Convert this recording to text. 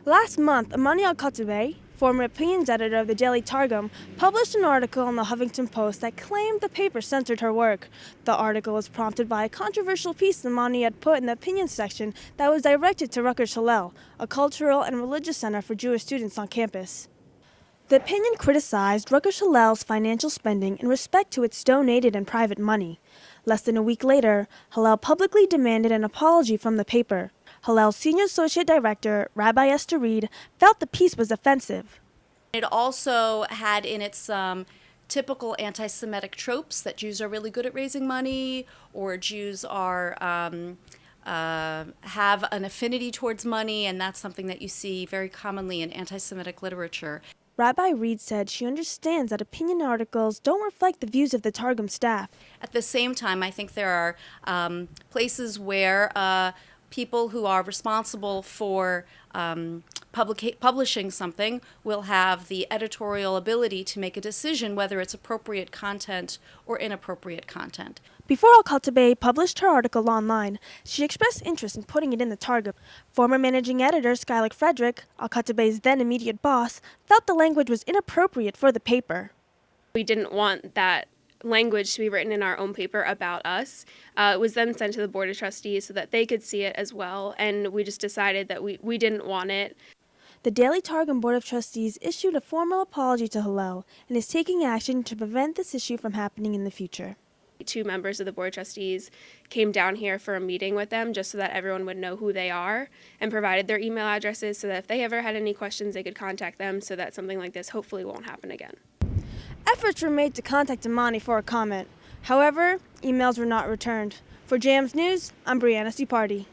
Last month, Amani Al-Khatibeh, former opinions editor of the Daily Targum, published an article in the Huffington Post that claimed the paper censored her work. The article was prompted by a controversial piece Amani had put in the opinions section that was directed to Rutgers Hillel, a cultural and religious center for Jewish students on campus. The opinion criticized Rutgers Hillel's financial spending in respect to its donated and private money. Less than a week later, Hillel publicly demanded an apology from the paper. Hillel's senior associate director, Rabbi Esther Reed, felt the piece was offensive. It also had in its typical anti-Semitic tropes that Jews are really good at raising money, or Jews are have an affinity towards money, and that's something that you see very commonly in anti-Semitic literature. Rabbi Reed said she understands that opinion articles don't reflect the views of the Targum staff. At the same time, I think there are places where people who are responsible for publishing something will have the editorial ability to make a decision whether it's appropriate content or inappropriate content. Before Al-Khatibeh published her article online, she expressed interest in putting it in the Targum. Former managing editor Skylar Frederick, Al-Khatibeh's then immediate boss, felt the language was inappropriate for the paper. We didn't want that language to be written in our own paper about us. It was then sent to the Board of Trustees so that they could see it as well, and we just decided that we didn't want it. The Daily Targum Board of Trustees issued a formal apology to Hillel and is taking action to prevent this issue from happening in the future. 2 members of the Board of Trustees came down here for a meeting with them just so that everyone would know who they are, and provided their email addresses so that if they ever had any questions, they could contact them so that something like this hopefully won't happen again. Efforts were made to contact Amani for a comment. However, emails were not returned. For JAMS News, I'm Brianna Cipardi.